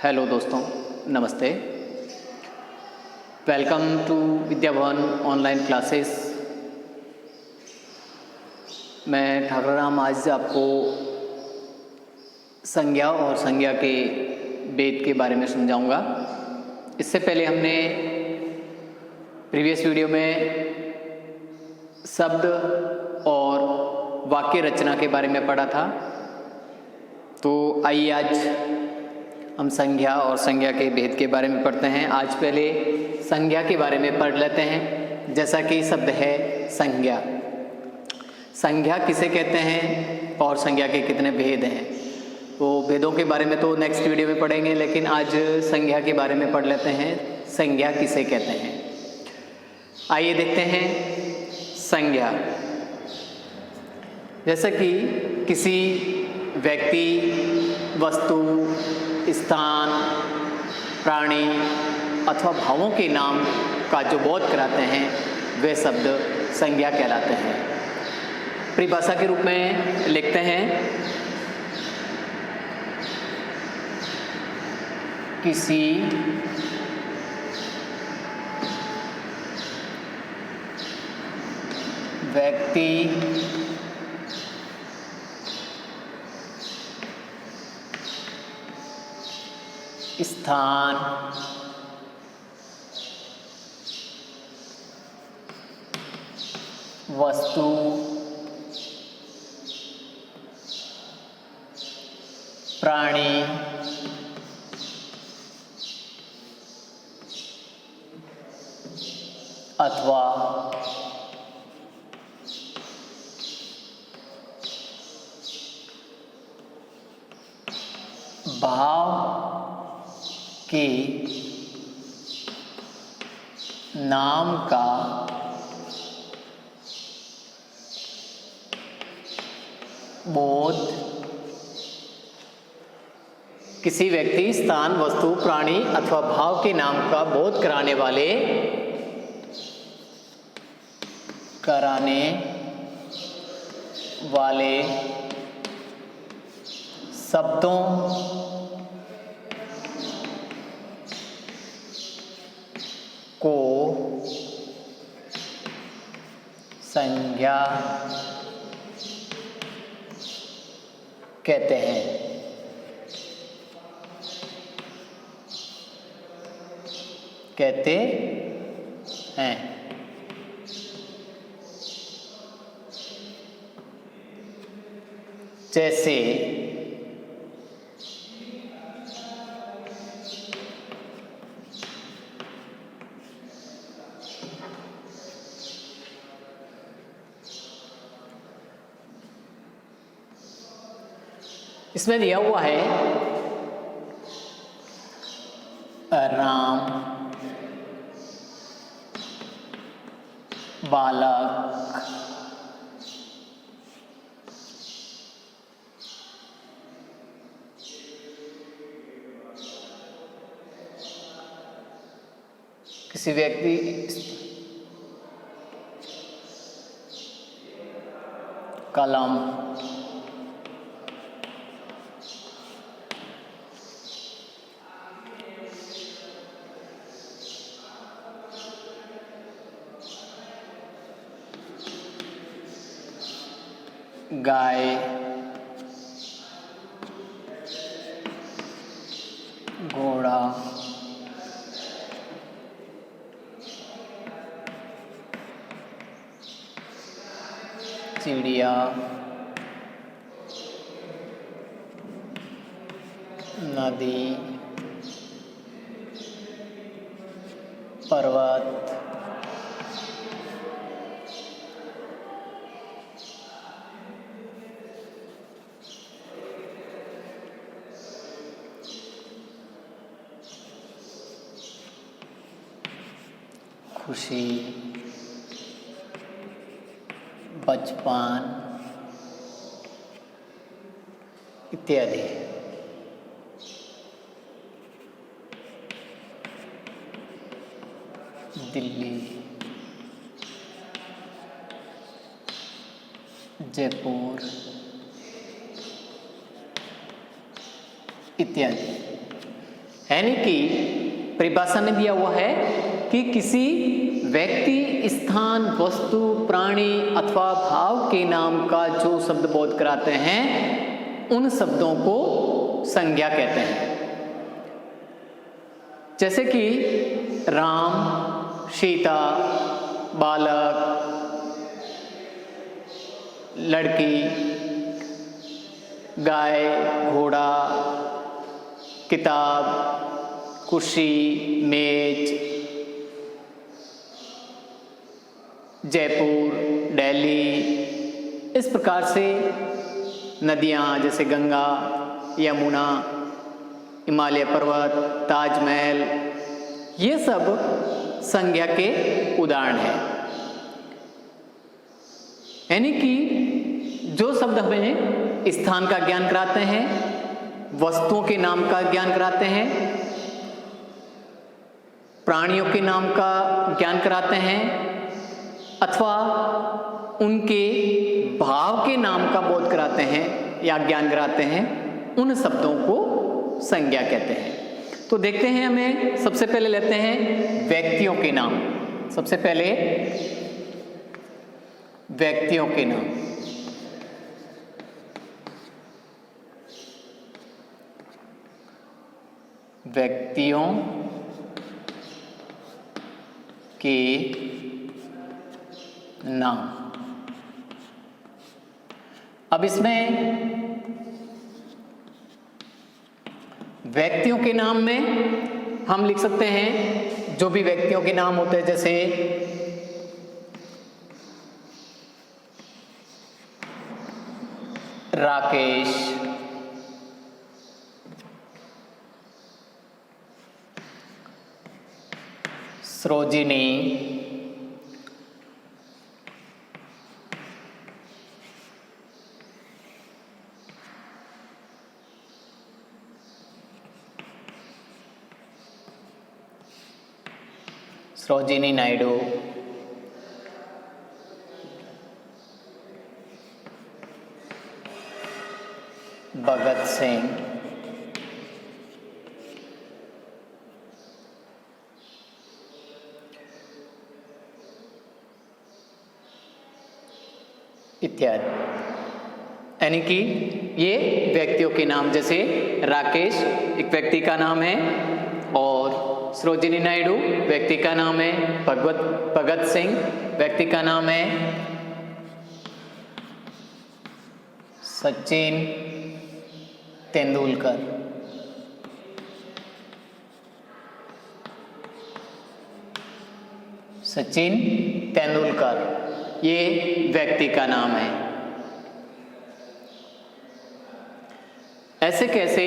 Hello दोस्तों, नमस्ते। Welcome to Vidya Bhavan online classes. मैं ठाकुर राम आज आपको संज्ञा और संज्ञा के भेद के बारे में समझाऊंगा। इससे पहले हमने प्रीवियस वीडियो में शब्द और वाक्य रचना के बारे में पढ़ा था। तो आइए आज हम संज्ञा और संज्ञा के भेद के बारे में पढ़ते हैं। आज पहले संज्ञा के बारे में पढ़ लेते हैं। जैसा कि शब्द है संज्ञा। संज्ञा किसे कहते हैं और संज्ञा के कितने भेद हैं, तो भेदों के बारे में तो नेक्स्ट वीडियो में पढ़ेंगे, लेकिन आज संज्ञा के बारे में पढ़ लेते हैं। संज्ञा किसे कहते हैं, आइए देखते हैं। संज्ञा जैसा कि किसी व्यक्ति, वस्तु, स्थान, प्राणी अथवा भावों के नाम का जो बोध कराते हैं वे शब्द संज्ञा कहलाते हैं। परिभाषा के रूप में लिखते हैं, किसी व्यक्ति, स्थान, वस्तु, प्राणी अथवा भाव के नाम का बोध किसी व्यक्ति, स्थान, वस्तु, प्राणी अथवा भाव के नाम का बोध कराने वाले शब्दों को संज्ञा कहते हैं। जैसे इसमें दिया हुआ है राम, बालक, किसी व्यक्ति, कलम, गाय, घोड़ा, चिड़िया, नदी, पर्वत, खुशी, बचपन इत्यादि। दिल्ली, जयपुर इत्यादि। यानी कि परिभाषा में दिया हुआ है कि किसी व्यक्ति, स्थान, वस्तु, प्राणी अथवा भाव के नाम का जो शब्द बोध कराते हैं उन शब्दों को संज्ञा कहते हैं। जैसे कि राम, सीता, बालक, लड़की, गाय, घोड़ा, किताब, कुर्सी, मेज, जयपुर, दिल्ली, इस प्रकार से नदियाँ जैसे गंगा, यमुना, हिमालय पर्वत, ताजमहल, ये सब संज्ञा के उदाहरण हैं। यानी कि जो शब्द हमें स्थान का ज्ञान कराते हैं, वस्तुओं के नाम का ज्ञान कराते हैं, प्राणियों के नाम का ज्ञान कराते हैं अथवा उनके भाव के नाम का बोध कराते हैं या ज्ञान कराते हैं, उन शब्दों को संज्ञा कहते हैं। तो देखते हैं, हमें सबसे पहले लेते हैं व्यक्तियों के नाम। सबसे पहले व्यक्तियों के नाम। व्यक्तियों के नाम। अब इसमें व्यक्तियों के नाम में हम लिख सकते हैं जो भी व्यक्तियों के नाम होते हैं, जैसे राकेश, सरोजिनी, सरोजिनी नायडू, भगत सिंह, इत्यादि। यानी कि ये व्यक्तियों के नाम, जैसे राकेश एक व्यक्ति का नाम है और सरोजिनी नायडू व्यक्ति का नाम है, भगत सिंह व्यक्ति का नाम है, सचिन तेंदुलकर, सचिन तेंदुलकर ये व्यक्ति का नाम है। ऐसे कैसे?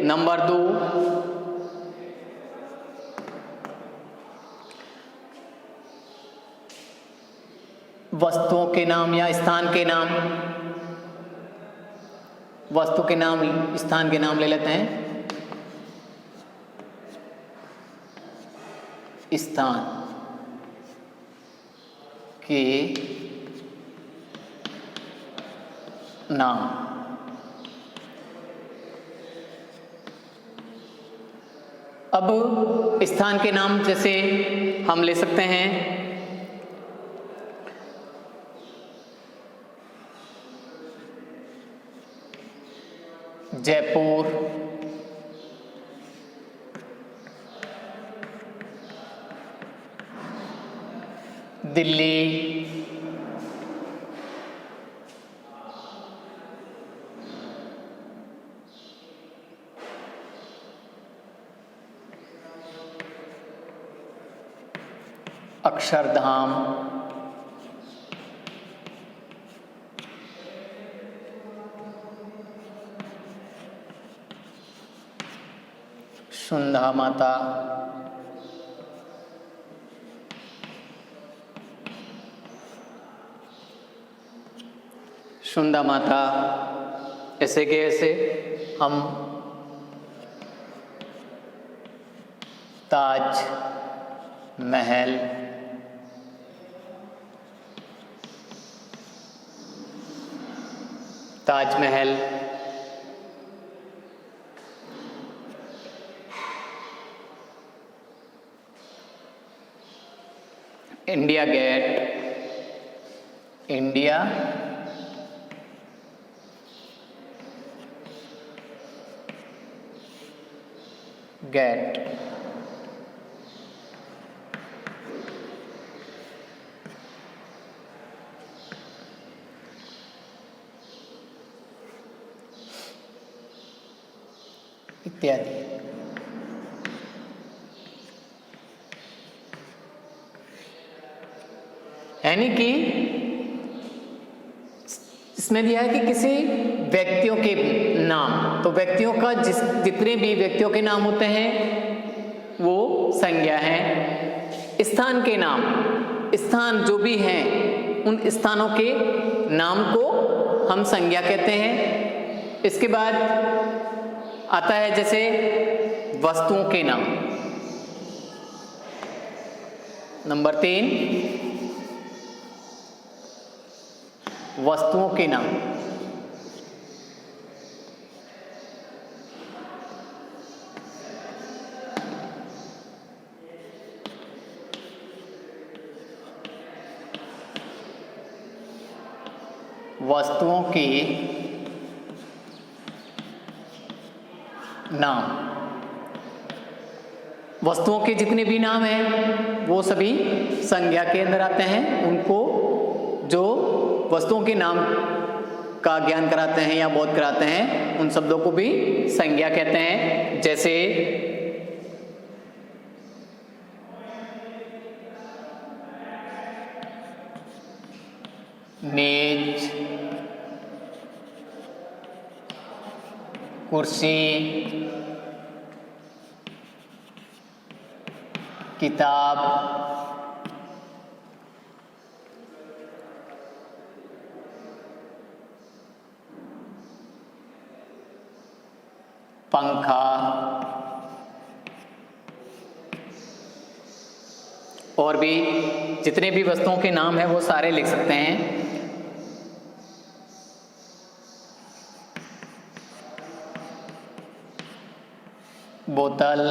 नंबर 2, वस्तुओं के नाम या स्थान के नाम। वस्तु के नाम, स्थान के नाम ले लेते हैं। स्थान के नाम। अब स्थान के नाम जैसे हम ले सकते हैं जयपुर, दिल्ली, अक्षरधाम, सुंधा माता, सुंधा माता। ऐसे के ऐसे हम Taj Mahal, Taj Mahal, India Gate, India Gate, इत्यादि। यानी कि इसमें दिया है कि किसी व्यक्तियों के नाम, तो व्यक्तियों का जितने भी व्यक्तियों के नाम होते हैं वो संज्ञा है। स्थान के नाम, स्थान जो भी हैं उन स्थानों के नाम को हम संज्ञा कहते हैं। इसके बाद आता है जैसे वस्तुओं के नाम। नंबर 3, वस्तुओं के नाम। वस्तुओं के नाम, वस्तुओं के जितने भी नाम हैं वो सभी संज्ञा के अंदर आते हैं। उनको जो वस्तुओं के नाम का ज्ञान कराते हैं या बोध कराते हैं उन शब्दों को भी संज्ञा कहते हैं। जैसे मेज, कुर्सी, किताब, पंखा और भी जितने भी वस्तुओं के नाम हैं वो सारे लिख सकते हैं। बोतल,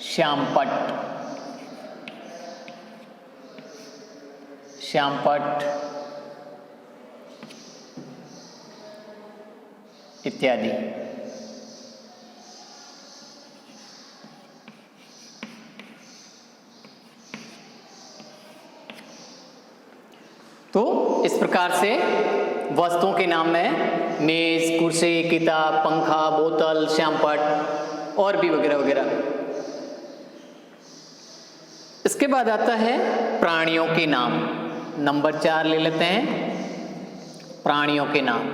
श्यामपट्ट, श्यामपट्ट इत्यादि। तो इस प्रकार से वस्तुओं के नाम में मेज, कुर्सी, किताब, पंखा, बोतल, श्यामपट्ट और भी वगैरह वगैरह। इसके बाद आता है प्राणियों के नाम। नंबर 4 ले लेते हैं, प्राणियों के नाम।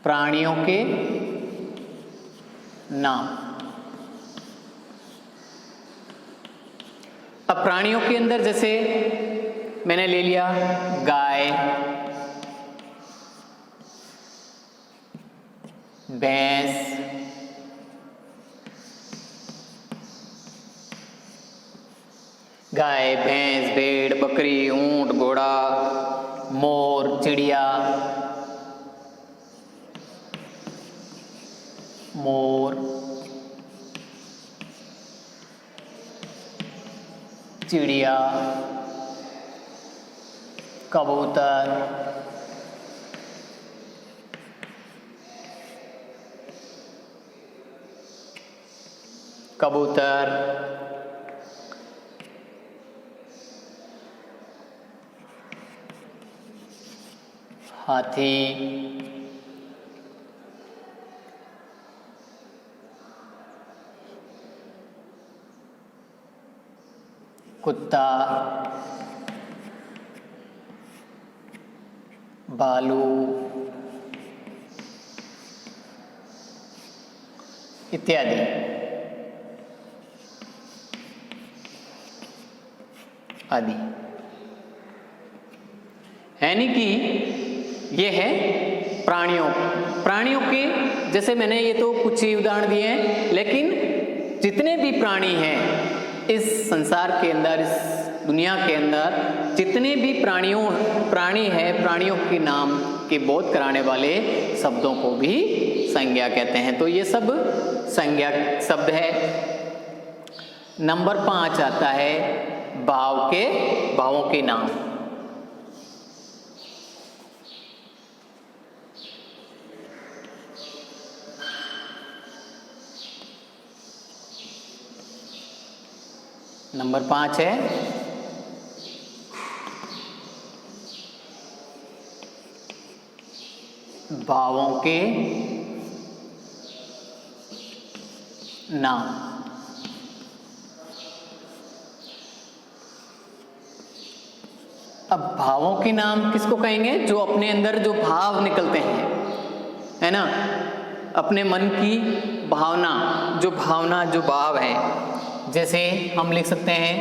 प्राणियों के नाम। अब प्राणियों के अंदर जैसे मैंने ले लिया गाय, भैंस, गाय, भैंस, भेड़, बकरी, ऊंट, घोड़ा, मोर, चिड़िया, मोर, चिड़िया, कबूतर, कबूतर, हाथी, कुत्ता, भालू इत्यादि। आदि। यानी कि ये है प्राणियों के, जैसे मैंने ये तो कुछ ही उदाहरण दिए हैं, लेकिन जितने भी प्राणी हैं इस संसार के अंदर, इस दुनिया के अंदर जितने भी प्राणी हैं, प्राणियों के नाम के बोध कराने वाले शब्दों को भी संज्ञा कहते हैं। तो ये सब संज्ञा शब्द है। नंबर 5 आता है भावों के नाम। नंबर 5 है भावों के नाम। अब भावों के नाम किसको कहेंगे? जो अपने अंदर जो भाव निकलते हैं, है ना, अपने मन की भावना, जो भाव है। जैसे हम लिख सकते हैं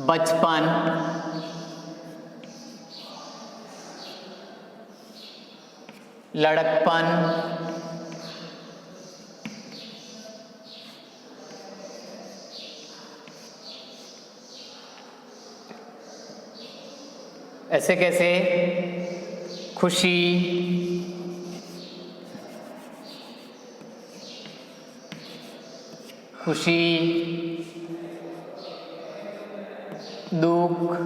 बचपन, लड़कपन, ऐसे कैसे खुशी, दुख,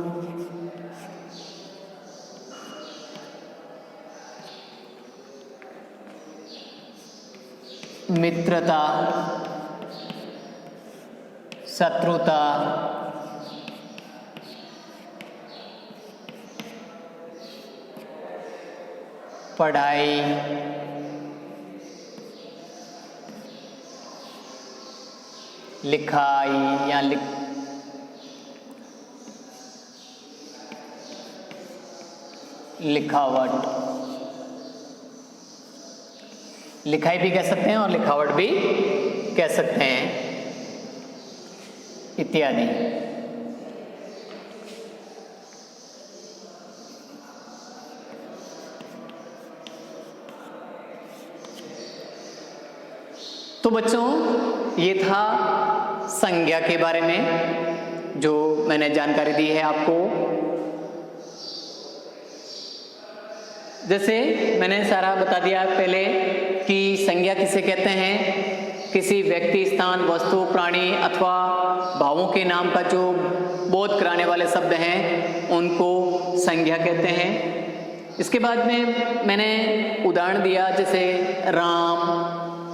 मित्रता, शत्रुता, पढ़ाई, लिखाई या लिखावट, लिखाई भी कह सकते हैं और लिखावट भी कह सकते हैं, इत्यादि। तो बच्चों, ये था संज्ञा के बारे में जो मैंने जानकारी दी है आपको। जैसे मैंने सारा बता दिया पहले कि संज्ञा किसे कहते हैं? किसी व्यक्ति, स्थान, वस्तु, प्राणी अथवा भावों के नाम का जो बोध कराने वाले शब्द हैं उनको संज्ञा कहते हैं। इसके बाद में मैंने उदाहरण दिया, जैसे राम,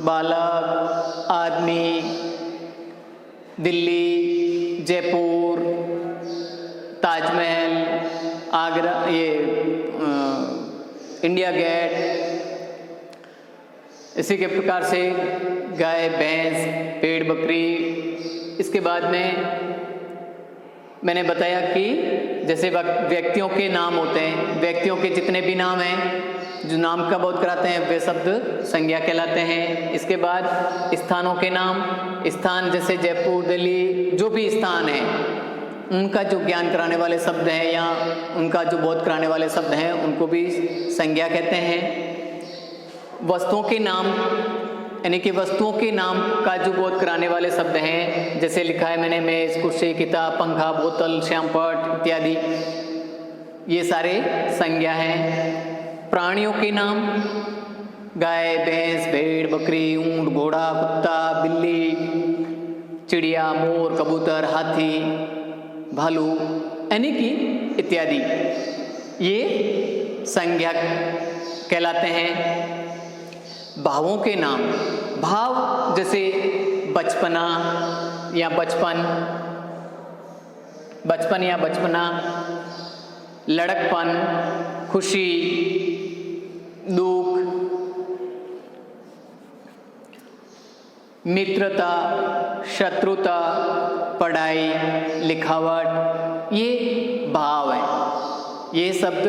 बालक, आदमी, दिल्ली, जयपुर, ताजमहल, आगरा, इंडिया गेट। इसी के प्रकार से गाय, भैंस, भेड़, बकरी। इसके बाद में मैंने बताया कि जैसे व्यक्तियों के नाम होते हैं, व्यक्तियों के जितने भी नाम हैं जो नाम का बोध कराते हैं वे शब्द संज्ञा कहलाते हैं। इसके बाद स्थानों के नाम, स्थान जैसे जयपुर, दिल्ली, जो भी स्थान है उनका जो ज्ञान कराने वाले शब्द हैं या उनका जो बोध कराने वाले शब्द हैं उनको भी संज्ञा कहते हैं। वस्तुओं के नाम, यानी कि वस्तुओं के नाम का जो बोध कराने वाले शब्द हैं, जैसे लिखा है मैंने मेज, कुर्सी, किताब, पंखा, बोतल, शैम्पट इत्यादि, ये सारे संज्ञा हैं। प्राणियों के नाम, गाय, भैंस, भेड़, बकरी, ऊंट, घोड़ा, कुत्ता, बिल्ली, चिड़िया, मोर, कबूतर, हाथी, भालू, यानी कि इत्यादि, ये संज्ञा कहलाते हैं। भावों के नाम, भाव जैसे बचपना या बचपन, या बचपना, लड़कपन, खुशी, दुख, मित्रता, शत्रुता, पढ़ाई, लिखावट, ये भाव है। ये शब्द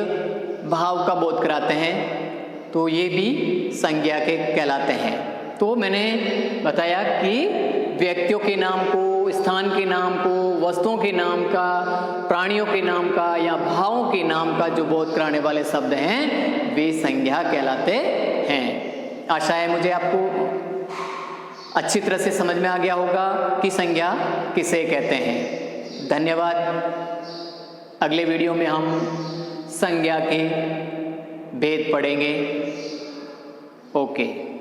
भाव का बोध कराते हैं, तो ये भी संज्ञा के कहलाते हैं। तो मैंने बताया कि व्यक्तियों के नाम को, स्थान के नाम को, वस्तुओं के नाम का, प्राणियों के नाम का या भावों के नाम का जो बोध कराने वाले शब्द हैं वे संज्ञा कहलाते हैं। आशा है मुझे आपको अच्छी तरह से समझ में आ गया होगा कि संज्ञा किसे कहते हैं। धन्यवाद। अगले वीडियो में हम संज्ञा के भेद पढ़ेंगे। ओके।